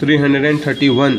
331।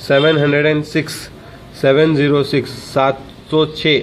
706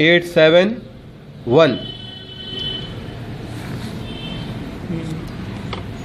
871।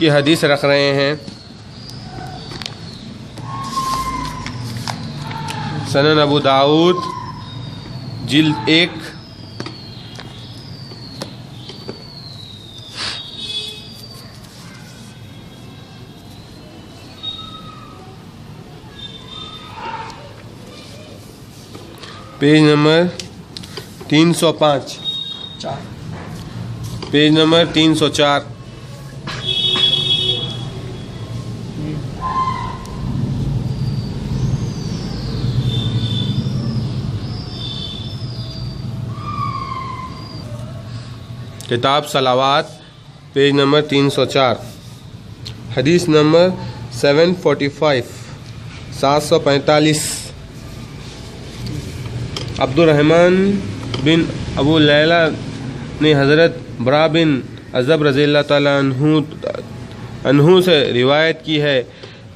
کی حدیث رکھ رہے ہیں۔ سنن ابو داؤد جلد 1 پیج نمبر 305 پیج نمبر 304 کتاب صلوات پیج نمبر 304 حدیث نمبر 745 عبد الرحمن بن ابو لیلہ نے حضرت برا بن عزب رضی اللہ تعالیٰ عنہ سے روایت کی ہے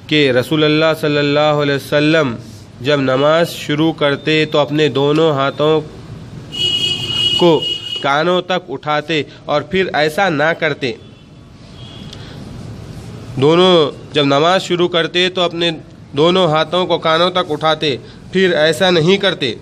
کہ رسول اللہ صلی اللہ علیہ وسلم جب نماز شروع کرتے تو اپنے دونوں ہاتھوں کو کانوں تک اٹھاتے اور پھر ایسا نہ کرتے۔ جب نماز شروع کرتے تو اپنے دونوں ہاتھوں کو کانوں تک اٹھاتے، پھر ایسا نہیں کرتے،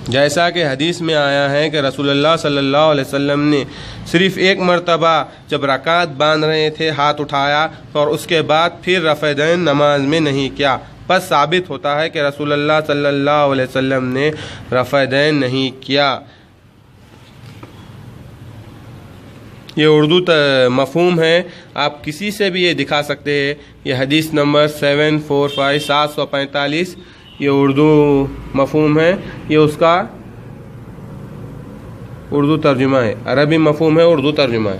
جیسا کہ حدیث میں آیا ہے کہ رسول اللہ صلی اللہ علیہ وسلم نے صرف ایک مرتبہ جب رکعت باندھ رہے تھے ہاتھ اٹھایا اور اس کے بعد پھر رفع دین نماز میں نہیں کیا۔ پس ثابت ہوتا ہے کہ رسول اللہ صلی اللہ علیہ وسلم نے رفع دین نہیں کیا۔ یہ اردو مفہوم ہے، آپ کسی سے بھی یہ دکھا سکتے ہیں۔ یہ حدیث نمبر 745 یہ اردو مفہوم ہے، یہ اس کا اردو ترجمہ ہے، عربی مفہوم ہے، اردو ترجمہ ہے۔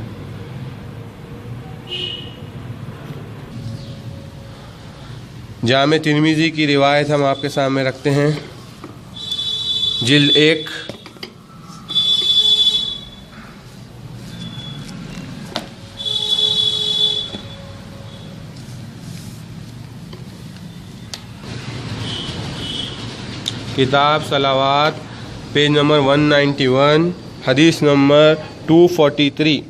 جامع ترمذی کی روایت ہم آپ کے سامنے رکھتے ہیں، جلد 1 کتاب صلوات پیج نمبر 191 حدیث نمبر 243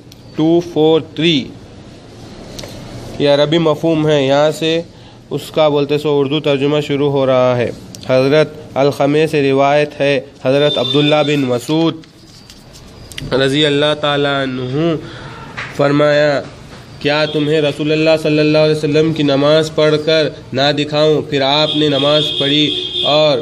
یہ عربی مفہوم ہے، یہاں سے اس کا بولتے سو اردو ترجمہ شروع ہو رہا ہے۔ حضرت الخمے سے روایت ہے، حضرت عبداللہ بن مسعود رضی اللہ تعالیٰ عنہ فرمایا، کیا تمہیں رسول اللہ صلی اللہ علیہ وسلم کی نماز پڑھ کر نہ دکھاؤں؟ پھر آپ نے نماز پڑھی اور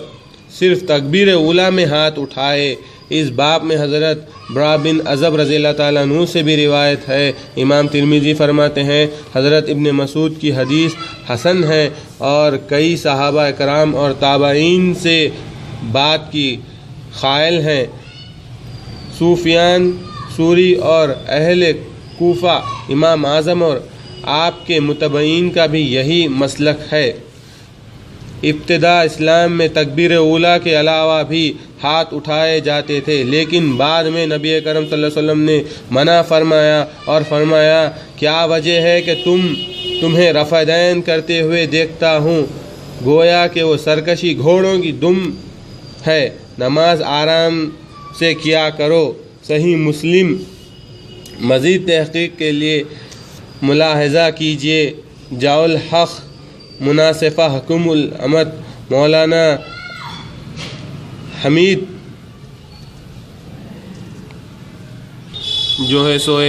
صرف تکبیر اولیٰ میں ہاتھ اٹھائے۔ اس باب میں حضرت برا بن عزب رضی اللہ تعالیٰ عنہ سے بھی روایت ہے۔ امام ترمذی فرماتے ہیں حضرت ابن مسعود کی حدیث حسن ہے اور کئی صحابہ کرام اور تابعین سے بات کی قائل ہیں۔ سفیان ثوری اور اہل کوفہ امام اعظم اور آپ کے متبعین کا بھی یہی مسلک ہے۔ ابتدا اسلام میں تکبیر اولیٰ کے علاوہ بھی ہاتھ اٹھائے جاتے تھے، لیکن بعد میں نبی کرم صلی اللہ علیہ وسلم نے منع فرمایا اور فرمایا، کیا وجہ ہے کہ تمہیں رفع دین کرتے ہوئے دیکھتا ہوں؟ گویا کہ وہ سرکشی گھوڑوں کی دم ہے، نماز آرام سے کیا کرو۔ صحیح مسلم۔ مزید تحقیق کے لیے ملاحظہ کیجیے جاء الحق مناصفہ حکم الامت مولانا حمید جو ہے سو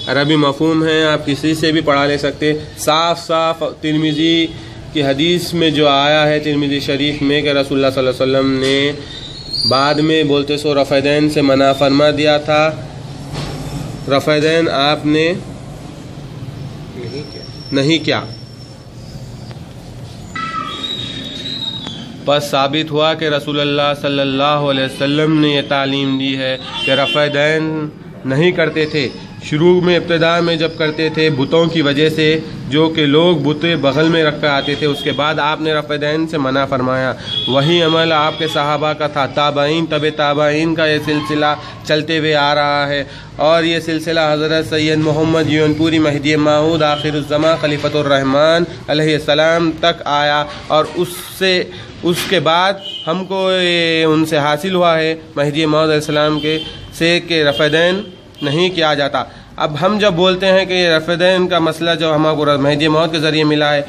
عربی مفہوم ہے، آپ کسی سے بھی پڑھا لے سکتے۔ صاف ترمذی کی حدیث میں جو آیا ہے ترمذی شریف میں کہ رسول اللہ صلی اللہ علیہ وسلم نے بعد میں بولتے سو رفع دین سے منع فرما دیا تھا، رفع دین آپ نے نہیں کیا۔ بس ثابت ہوا کہ رسول اللہ صلی اللہ علیہ وسلم نے یہ تعلیم دی ہے کہ رفع دین نہیں کرتے تھے۔ شروع میں ابتدا میں جب کرتے تھے بتوں کی وجہ سے، جو کہ لوگ بتیں بغل میں رکھ کر آتے تھے، اس کے بعد آپ نے رفع دین سے منع فرمایا۔ وہی عمل آپ کے صحابہ کا تھا، تابعین تابعین کا یہ سلسلہ چلتے ہوئے آ رہا ہے، اور یہ سلسلہ حضرت سید محمد یونپوری مہدی موعود آخر الزمان خلیفۃ الرحمن علیہ السلام تک آیا، اور اس کے بعد ہم کو ان سے حاصل ہوا ہے مہدی موعود علیہ السلام کے سے کہ رفع دین نہیں کیا جاتا۔ اب ہم جب بولتے ہیں کہ یہ رفع دین کا مسئلہ جو ہمارے کو مہدی موعود کے ذریعے ملا ہے،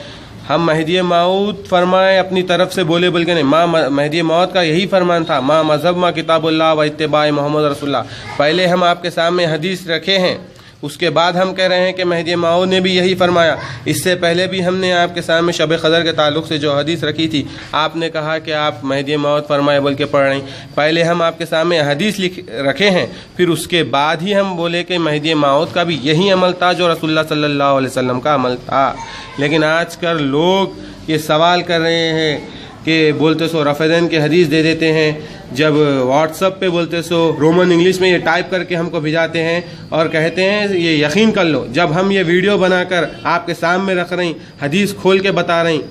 ہم مہدی موعود فرمائے اپنی طرف سے بولے بلکہ نہیں، ماں مہدی موعود کا یہی فرمان تھا، ماں مذہب ماں کتاب اللہ و اتباع محمد رسول اللہ. پہلے ہم آپ کے سامنے حدیث رکھے ہیں، اس کے بعد ہم کہہ رہے ہیں کہ مہدی موعود نے بھی یہی فرمایا. اس سے پہلے بھی ہم نے آپ کے سامنے شب قدر کے تعلق سے جو حدیث رکھی تھی، آپ نے کہا کہ آپ مہدی موعود فرمائے بول کے پڑھ رہے ہیں. پہلے ہم آپ کے سامنے حدیث رکھے ہیں، پھر اس کے بعد ہی ہم بولے کہ مہدی موعود کا بھی یہی عمل تھا جو رسول اللہ صلی اللہ علیہ وسلم کا عمل تھا. لیکن آج کل لوگ یہ سوال کر رہے ہیں کہ بولتے سو رفع دین کی حدیث دے دیتے ہیں، جب واٹس ایپ پہ بولتے سو رومن انگلش میں یہ ٹائپ کر کے ہم کو بھیجاتے ہیں اور کہتے ہیں یہ یقین کر لو. جب ہم یہ ویڈیو بنا کر آپ کے سامنے رکھ رہے ہیں، حدیث کھول کے بتا رہے ہیں،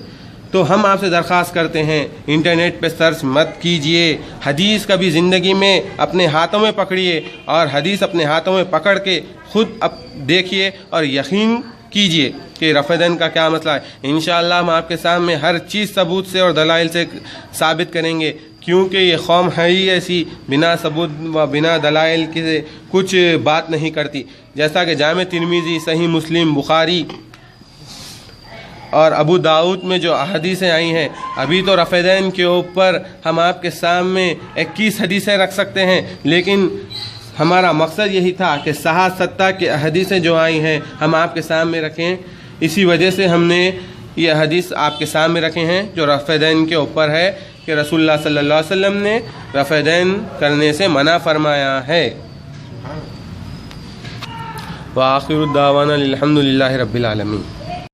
تو ہم آپ سے درخواست کرتے ہیں انٹرنیٹ پہ سرچ مت کیجئے، حدیث کبھی زندگی میں اپنے ہاتھوں میں پکڑیے اور حدیث اپنے ہاتھوں میں پکڑ کے خود دیکھیے اور یقین کیجئے کہ رفع دین کا کیا مسئلہ ہے. انشاءاللہ ہم آپ کے سامنے ہر چیز ثبوت سے اور دلائل سے ثابت کریں گے، کیونکہ یہ قوم ہے ہی ایسی بنا ثبوت و بنا دلائل کے کچھ بات نہیں کرتی. جیسا کہ جامع ترمذی، صحیح مسلم، بخاری اور ابو داؤد میں جو احادیثیں آئی ہیں، ابھی تو رفع دین کے اوپر ہم آپ کے سامنے 21 حدیثیں رکھ سکتے ہیں، لیکن ہمارا مقصد یہی تھا کہ 67 کی حدیثیں جو آئی ہیں ہم آپ کے سامنے رکھیں. اسی وجہ سے ہم نے یہ حدیث آپ کے سامنے رکھے ہیں جو رفع دین کے اوپر ہے کہ رسول اللہ صلی اللہ علیہ وسلم نے رفع دین کرنے سے منع فرمایا ہے. وآخر الدعوانا الحمد للہ رب العالمین.